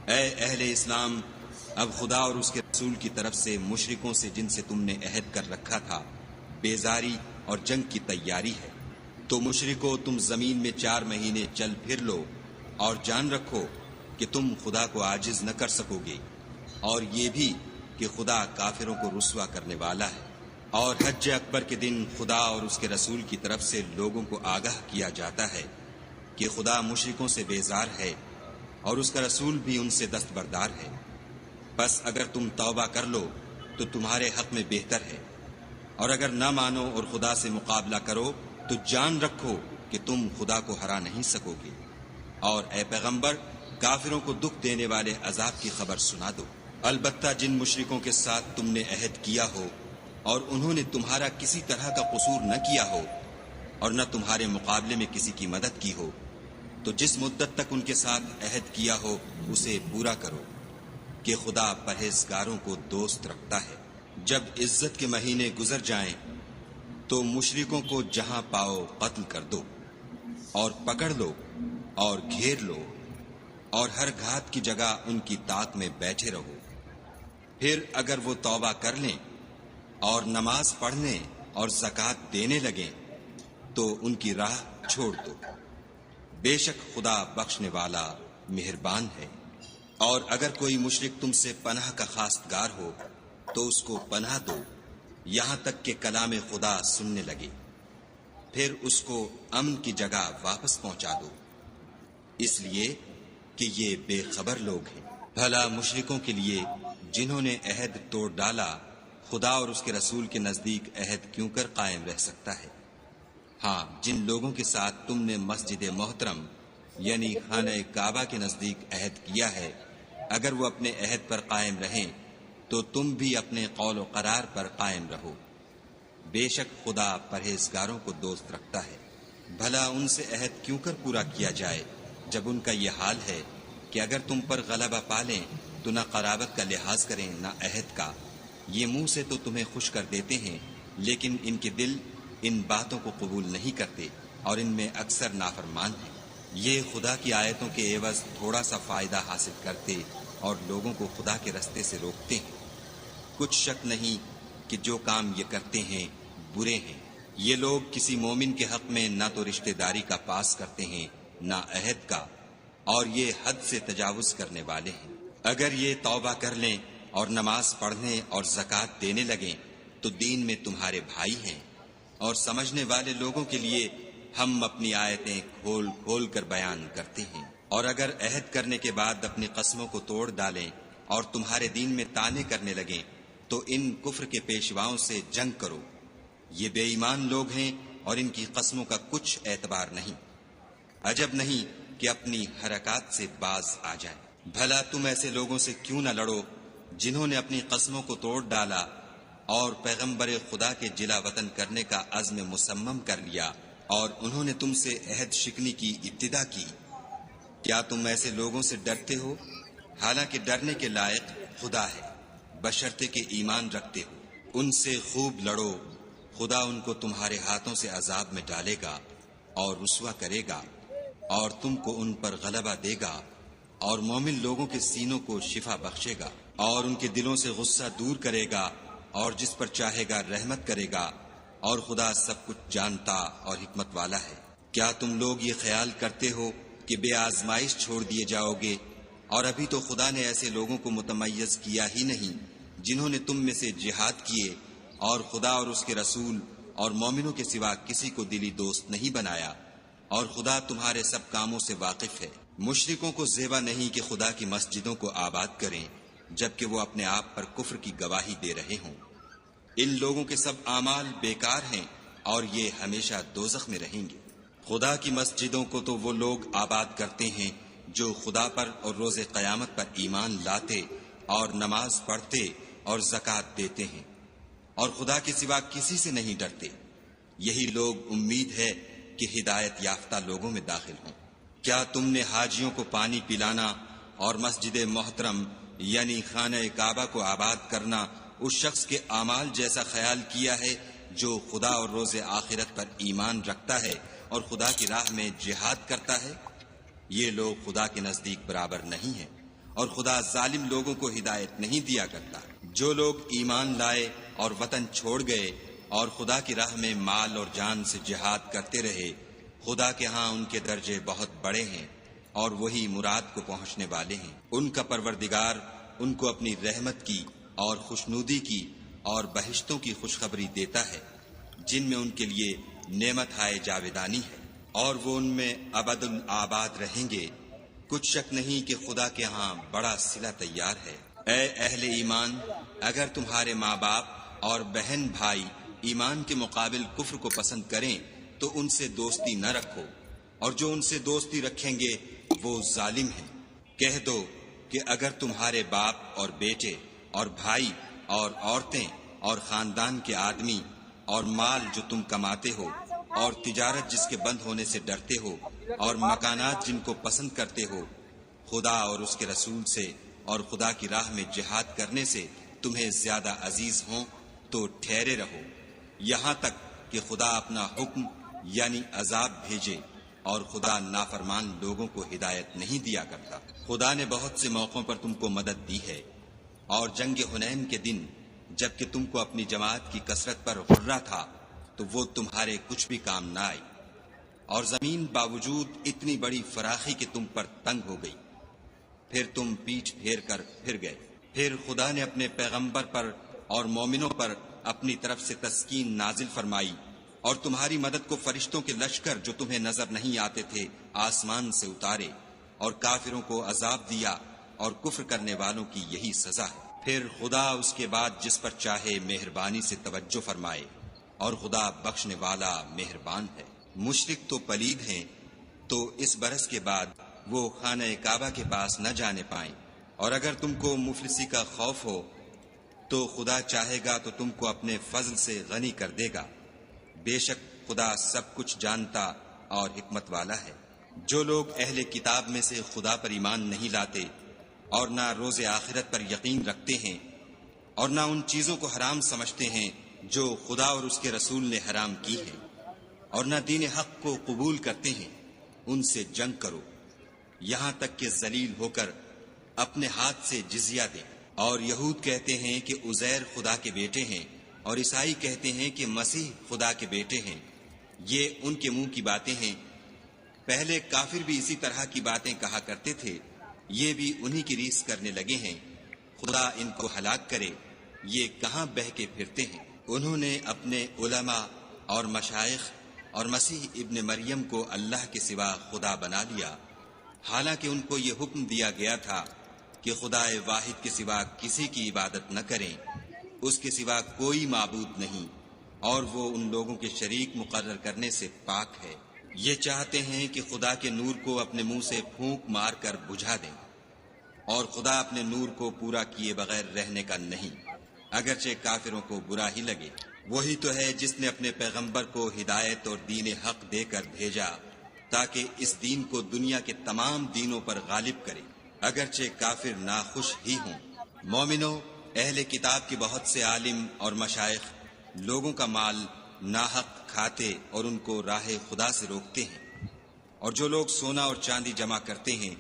اے اہل اسلام، اب خدا اور اس کے رسول کی طرف سے مشرکوں سے جن سے تم نے عہد کر رکھا تھا بیزاری اور جنگ کی تیاری ہے۔ تو مشرکو، تم زمین میں 4 مہینے چل پھر لو اور جان رکھو کہ تم خدا کو عاجز نہ کر سکو گے، اور یہ بھی کہ خدا کافروں کو رسوا کرنے والا ہے۔ اور حج اکبر کے دن خدا اور اس کے رسول کی طرف سے لوگوں کو آگاہ کیا جاتا ہے کہ خدا مشرکوں سے بیزار ہے اور اس کا رسول بھی ان سے دستبردار ہے۔ بس اگر تم توبہ کر لو تو تمہارے حق میں بہتر ہے، اور اگر نہ مانو اور خدا سے مقابلہ کرو تو جان رکھو کہ تم خدا کو ہرا نہیں سکو گے۔ اور اے پیغمبر، کافروں کو دکھ دینے والے عذاب کی خبر سنا دو۔ البتہ جن مشرکوں کے ساتھ تم نے عہد کیا ہو اور انہوں نے تمہارا کسی طرح کا قصور نہ کیا ہو اور نہ تمہارے مقابلے میں کسی کی مدد کی ہو، تو جس مدت تک ان کے ساتھ عہد کیا ہو اسے پورا کرو، کہ خدا پرہیزگاروں کو دوست رکھتا ہے۔ جب عزت کے مہینے گزر جائیں تو مشرکوں کو جہاں پاؤ قتل کر دو اور پکڑ لو اور گھیر لو، اور ہر گھات کی جگہ ان کی طاق میں بیٹھے رہو۔ پھر اگر وہ توبہ کر لیں اور نماز پڑھنے اور زکوٰۃ دینے لگیں تو ان کی راہ چھوڑ دو، بے شک خدا بخشنے والا مہربان ہے۔ اور اگر کوئی مشرک تم سے پناہ کا خواستگار ہو تو اس کو پناہ دو یہاں تک کہ کلام خدا سننے لگے، پھر اس کو امن کی جگہ واپس پہنچا دو، اس لیے کہ یہ بے خبر لوگ ہیں۔ بھلا مشرکوں کے لیے جنہوں نے عہد توڑ ڈالا خدا اور اس کے رسول کے نزدیک عہد کیوں کر قائم رہ سکتا ہے؟ ہاں، جن لوگوں کے ساتھ تم نے مسجد محترم یعنی خانہ کعبہ کے نزدیک عہد کیا ہے، اگر وہ اپنے عہد پر قائم رہیں تو تم بھی اپنے قول و قرار پر قائم رہو، بے شک خدا پرہیزگاروں کو دوست رکھتا ہے۔ بھلا ان سے عہد کیوں کر پورا کیا جائے جب ان کا یہ حال ہے کہ اگر تم پر غلبہ پالیں تو نہ قرابت کا لحاظ کریں نہ عہد کا۔ یہ منہ سے تو تمہیں خوش کر دیتے ہیں لیکن ان کے دل ان باتوں کو قبول نہیں کرتے اور ان میں اکثر نافرمان ہیں۔ یہ خدا کی آیتوں کے عوض تھوڑا سا فائدہ حاصل کرتے اور لوگوں کو خدا کے رستے سے روکتے ہیں۔ کچھ شک نہیں کہ جو کام یہ کرتے ہیں برے ہیں۔ یہ لوگ کسی مومن کے حق میں نہ تو رشتہ داری کا پاس کرتے ہیں نہ عہد کا، اور یہ حد سے تجاوز کرنے والے ہیں۔ اگر یہ توبہ کر لیں اور نماز پڑھنے اور زکوٰۃ دینے لگیں تو دین میں تمہارے بھائی ہیں، اور سمجھنے والے لوگوں کے لیے ہم اپنی آیتیں کھول کھول کر بیان کرتے ہیں۔ اور اگر عہد کرنے کے بعد اپنی قسموں کو توڑ ڈالیں اور تمہارے دین میں طعنے کرنے لگیں تو ان کفر کے پیشواؤں سے جنگ کرو، یہ بے ایمان لوگ ہیں اور ان کی قسموں کا کچھ اعتبار نہیں۔ عجب نہیں کہ اپنی حرکات سے باز آ جائیں۔ بھلا تم ایسے لوگوں سے کیوں نہ لڑو جنہوں نے اپنی قسموں کو توڑ ڈالا اور پیغمبر خدا کے جلا وطن کرنے کا عزم مصمم کر لیا، اور انہوں نے تم سے عہد شکنی کی ابتدا کی۔ کیا تم ایسے لوگوں سے ڈرتے ہو؟ حالانکہ ڈرنے کے لائق خدا ہے، بشرطے کہ ایمان رکھتے ہو۔ ان سے خوب لڑو، خدا ان کو تمہارے ہاتھوں سے عذاب میں ڈالے گا اور رسوا کرے گا، اور تم کو ان پر غلبہ دے گا، اور مومن لوگوں کے سینوں کو شفا بخشے گا، اور ان کے دلوں سے غصہ دور کرے گا، اور جس پر چاہے گا رحمت کرے گا، اور خدا سب کچھ جانتا اور حکمت والا ہے۔ کیا تم لوگ یہ خیال کرتے ہو کہ بے آزمائش چھوڑ دیے جاؤ گے؟ اور ابھی تو خدا نے ایسے لوگوں کو متمیز کیا ہی نہیں جنہوں نے تم میں سے جہاد کیے اور خدا اور اس کے رسول اور مومنوں کے سوا کسی کو دلی دوست نہیں بنایا، اور خدا تمہارے سب کاموں سے واقف ہے۔ مشرکوں کو زیبا نہیں کہ خدا کی مسجدوں کو آباد کریں جبکہ وہ اپنے آپ پر کفر کی گواہی دے رہے ہوں۔ ان لوگوں کے سب اعمال بیکار ہیں اور یہ ہمیشہ دوزخ میں رہیں گے۔ خدا کی مسجدوں کو تو وہ لوگ آباد کرتے ہیں جو خدا پر اور روز قیامت پر ایمان لاتے اور نماز پڑھتے اور زکوٰۃ دیتے ہیں، اور خدا کے سوا کسی سے نہیں ڈرتے۔ یہی لوگ امید ہے کہ ہدایت یافتہ لوگوں میں داخل ہوں۔ کیا تم نے حاجیوں کو پانی پلانا اور مسجد محترم یعنی خانہ کعبہ کو آباد کرنا اس شخص کے اعمال جیسا خیال کیا ہے جو خدا اور روز آخرت پر ایمان رکھتا ہے اور خدا کی راہ میں جہاد کرتا ہے؟ یہ لوگ خدا کے نزدیک برابر نہیں ہیں، اور خدا ظالم لوگوں کو ہدایت نہیں دیا کرتا۔ جو لوگ ایمان لائے اور وطن چھوڑ گئے اور خدا کی راہ میں مال اور جان سے جہاد کرتے رہے، خدا کے ہاں ان کے درجے بہت بڑے ہیں اور وہی مراد کو پہنچنے والے ہیں۔ ان کا پروردگار ان کو اپنی رحمت کی اور خوشنودی کی اور بہشتوں کی خوشخبری دیتا ہے جن میں ان کے لیے نعمت ہائے جاویدانی ہے، اور وہ ان میں ابد الآباد رہیں گے۔ کچھ شک نہیں کہ خدا کے ہاں بڑا صلہ تیار ہے۔ اے اہل ایمان، اگر تمہارے ماں باپ اور بہن بھائی ایمان کے مقابل کفر کو پسند کریں تو ان سے دوستی نہ رکھو، اور جو ان سے دوستی رکھیں گے وہ ظالم ہیں۔ کہہ دو کہ اگر تمہارے باپ اور بیٹے اور بھائی اور عورتیں اور خاندان کے آدمی اور مال جو تم کماتے ہو اور تجارت جس کے بند ہونے سے ڈرتے ہو اور مکانات جن کو پسند کرتے ہو خدا اور اس کے رسول سے اور خدا کی راہ میں جہاد کرنے سے تمہیں زیادہ عزیز ہوں تو ٹھہرے رہو یہاں تک کہ خدا اپنا حکم یعنی عذاب بھیجے، اور خدا نافرمان لوگوں کو ہدایت نہیں دیا کرتا۔ خدا نے بہت سے موقعوں پر تم کو مدد دی ہے، اور جنگ حنین کے دن جبکہ تم کو اپنی جماعت کی کثرت پر غرہ تھا تو وہ تمہارے کچھ بھی کام نہ آئی، اور زمین باوجود اتنی بڑی فراخی کہ تم پر تنگ ہو گئی، پھر تم پیٹھ پھیر کر پھر گئے۔ پھر خدا نے اپنے پیغمبر پر اور مومنوں پر اپنی طرف سے تسکین نازل فرمائی، اور تمہاری مدد کو فرشتوں کے لشکر جو تمہیں نظر نہیں آتے تھے آسمان سے اتارے، اور کافروں کو عذاب دیا، اور کفر کرنے والوں کی یہی سزا ہے۔ پھر خدا اس کے بعد جس پر چاہے مہربانی سے توجہ فرمائے، اور خدا بخشنے والا مہربان ہے۔ مشرک تو پلید ہیں، تو اس برس کے بعد وہ خانہ کعبہ کے پاس نہ جانے پائیں، اور اگر تم کو مفلسی کا خوف ہو تو خدا چاہے گا تو تم کو اپنے فضل سے غنی کر دے گا، بے شک خدا سب کچھ جانتا اور حکمت والا ہے۔ جو لوگ اہل کتاب میں سے خدا پر ایمان نہیں لاتے اور نہ روز آخرت پر یقین رکھتے ہیں اور نہ ان چیزوں کو حرام سمجھتے ہیں جو خدا اور اس کے رسول نے حرام کی ہیں، اور نہ دین حق کو قبول کرتے ہیں، ان سے جنگ کرو یہاں تک کہ ذلیل ہو کر اپنے ہاتھ سے جزیہ دیں۔ اور یہود کہتے ہیں کہ عزیر خدا کے بیٹے ہیں، اور عیسائی کہتے ہیں کہ مسیح خدا کے بیٹے ہیں۔ یہ ان کے منہ کی باتیں ہیں، پہلے کافر بھی اسی طرح کی باتیں کہا کرتے تھے، یہ بھی انہی کی ریس کرنے لگے ہیں۔ خدا ان کو ہلاک کرے، یہ کہاں بہہ کے پھرتے ہیں۔ انہوں نے اپنے علماء اور مشائخ اور مسیح ابن مریم کو اللہ کے سوا خدا بنا لیا، حالانکہ ان کو یہ حکم دیا گیا تھا کہ خدا واحد کے سوا کسی کی عبادت نہ کریں، اس کے سوا کوئی معبود نہیں، اور وہ ان لوگوں کے شریک مقرر کرنے سے پاک ہے۔ یہ چاہتے ہیں کہ خدا کے نور کو اپنے منہ سے پھونک مار کر بجھا دیں، اور خدا اپنے نور کو پورا کیے بغیر رہنے کا نہیں، اگرچہ کافروں کو برا ہی لگے۔ وہی تو ہے جس نے اپنے پیغمبر کو ہدایت اور دین حق دے کر بھیجا تاکہ اس دین کو دنیا کے تمام دینوں پر غالب کرے، اگرچہ کافر ناخوش ہی ہوں۔ مومنو، اہل کتاب کے بہت سے عالم اور مشائخ لوگوں کا مال ناحق کھاتے اور ان کو راہ خدا سے روکتے ہیں، اور جو لوگ سونا اور چاندی جمع کرتے ہیں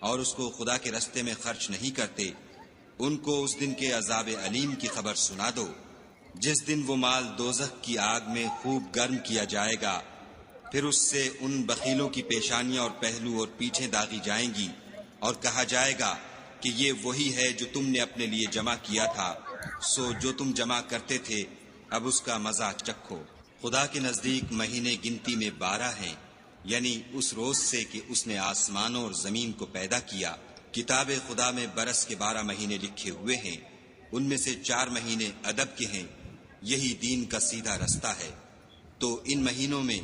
اور اس کو خدا کے رستے میں خرچ نہیں کرتے، ان کو اس دن کے عذاب علیم کی خبر سنا دو، جس دن وہ مال دوزخ کی آگ میں خوب گرم کیا جائے گا، پھر اس سے ان بخیلوں کی پیشانیاں اور پہلو اور پیٹھیں داغی جائیں گی، اور کہا جائے گا کہ یہ وہی ہے جو تم نے اپنے لیے جمع کیا تھا، سو جو تم جمع کرتے تھے اب اس کا مزہ چکھو۔ خدا کے نزدیک مہینے گنتی میں 12 ہیں، یعنی اس روز سے کہ اس نے آسمانوں اور زمین کو پیدا کیا۔ کتاب خدا میں برس کے 12 مہینے لکھے ہوئے ہیں، ان میں سے 4 مہینے ادب کے ہیں، یہی دین کا سیدھا رستہ ہے۔ تو ان مہینوں میں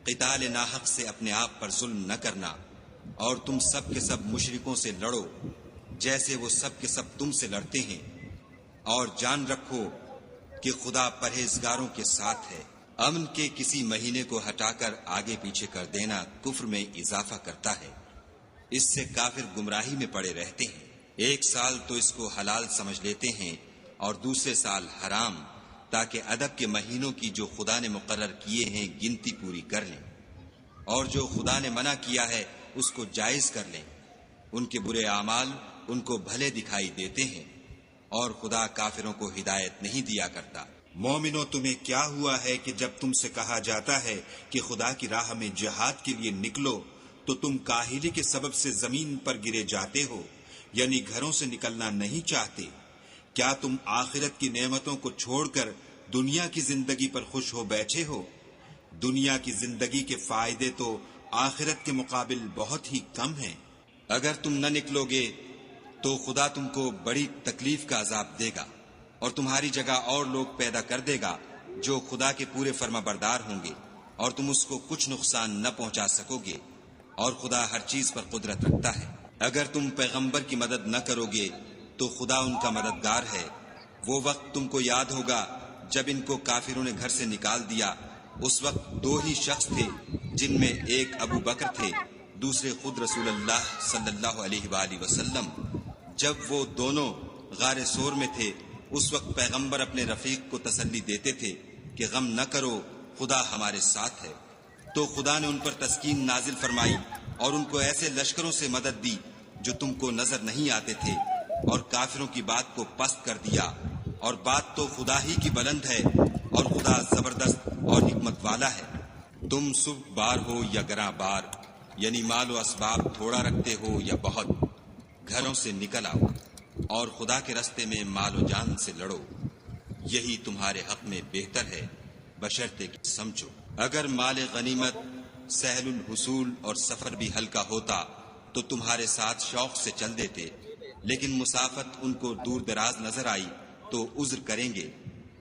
قتال ناحق سے اپنے آپ پر ظلم نہ کرنا، اور تم سب کے سب مشرکوں سے لڑو جیسے وہ سب کے سب تم سے لڑتے ہیں، اور جان رکھو کہ خدا پرہیزگاروں کے ساتھ ہے۔ امن کے کسی مہینے کو ہٹا کر آگے پیچھے کر دینا کفر میں اضافہ کرتا ہے، اس سے کافر گمراہی میں پڑے رہتے ہیں۔ ایک سال تو اس کو حلال سمجھ لیتے ہیں اور دوسرے سال حرام، تاکہ ادب کے مہینوں کی جو خدا نے مقرر کیے ہیں گنتی پوری کر لیں، اور جو خدا نے منع کیا ہے اس کو جائز کر لیں۔ ان کے برے اعمال ان کو بھلے دکھائی دیتے ہیں، اور خدا کافروں کو ہدایت نہیں دیا کرتا۔ مومنو، تمہیں کیا ہوا ہے کہ جب تم سے کہا جاتا ہے کہ خدا کی راہ میں جہاد کے لیے نکلو تو تم کاہلی کے سبب سے زمین پر گرے جاتے ہو، یعنی گھروں سے نکلنا نہیں چاہتے؟ کیا تم آخرت کی نعمتوں کو چھوڑ کر دنیا کی زندگی پر خوش ہو بیٹھے ہو؟ دنیا کی زندگی کے فائدے تو آخرت کے مقابل بہت ہی کم ہیں۔ اگر تم نہ نکلو گے تو خدا تم کو بڑی تکلیف کا عذاب دے گا، اور تمہاری جگہ اور لوگ پیدا کر دے گا جو خدا کے پورے فرما بردار ہوں گے، اور تم اس کو کچھ نقصان نہ پہنچا سکو گے، اور خدا ہر چیز پر قدرت رکھتا ہے۔ اگر تم پیغمبر کی مدد نہ کرو گے تو خدا ان کا مددگار ہے۔ وہ وقت تم کو یاد ہوگا جب ان کو کافروں نے گھر سے نکال دیا، اس وقت دو ہی شخص تھے، جن میں ایک ابو بکر تھے، دوسرے خود رسول اللہ صلی اللہ علیہ وآلہ وسلم۔ جب وہ دونوں غار سور میں تھے، اس وقت پیغمبر اپنے رفیق کو تسلی دیتے تھے کہ غم نہ کرو، خدا ہمارے ساتھ ہے۔ تو خدا نے ان پر تسکین نازل فرمائی اور ان کو ایسے لشکروں سے مدد دی جو تم کو نظر نہیں آتے تھے، اور کافروں کی بات کو پست کر دیا، اور بات تو خدا ہی کی بلند ہے، اور خدا زبردست اور حکمت والا ہے۔ تم صبح بار ہو یا گراں بار، یعنی مال و اسباب تھوڑا رکھتے ہو یا بہت، گھروں سے نکل آؤ اور خدا کے رستے میں مال و جان سے لڑو، یہی تمہارے حق میں بہتر ہے، بشرطے کہ سمجھو۔ اگر مال غنیمت سہل الحصول اور سفر بھی ہلکا ہوتا تو تمہارے ساتھ شوق سے چل دیتے، لیکن مسافت ان کو دور دراز نظر آئی تو عذر کریں گے،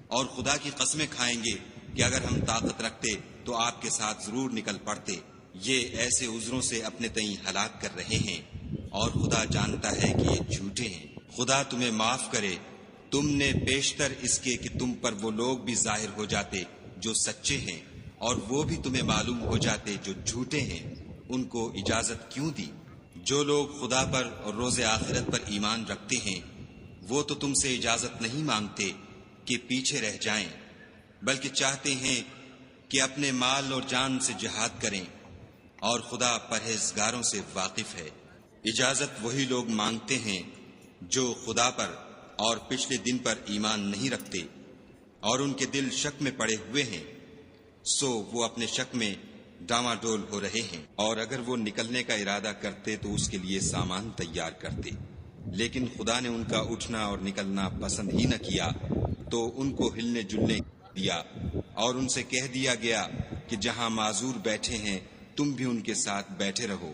اور خدا کی قسمیں کھائیں گے کہ اگر ہم طاقت رکھتے تو آپ کے ساتھ ضرور نکل پڑتے۔ یہ ایسے عذروں سے اپنے تئیں ہلاک کر رہے ہیں، اور خدا جانتا ہے کہ یہ جھوٹے ہیں۔ خدا تمہیں معاف کرے، تم نے بیشتر اس کے کہ تم پر وہ لوگ بھی ظاہر ہو جاتے جو سچے ہیں، اور وہ بھی تمہیں معلوم ہو جاتے جو جھوٹے ہیں، ان کو اجازت کیوں دی؟ جو لوگ خدا پر اور روز آخرت پر ایمان رکھتے ہیں وہ تو تم سے اجازت نہیں مانگتے کہ پیچھے رہ جائیں، بلکہ چاہتے ہیں کہ اپنے مال اور جان سے جہاد کریں، اور خدا پرہیزگاروں سے واقف ہے۔ اجازت وہی لوگ مانگتے ہیں جو خدا پر اور پچھلے دن پر ایمان نہیں رکھتے، اور ان کے دل شک میں پڑے ہوئے ہیں، سو وہ اپنے شک میں ڈاواں ڈول ہو رہے ہیں۔ اور اگر وہ نکلنے کا ارادہ کرتے تو اس کے لیے سامان تیار کرتے، لیکن خدا نے ان کا اٹھنا اور نکلنا پسند ہی نہ کیا، تو ان کو ہلنے جلنے دیا، اور ان سے کہہ دیا گیا کہ جہاں معذور بیٹھے ہیں تم بھی ان کے ساتھ بیٹھے رہو۔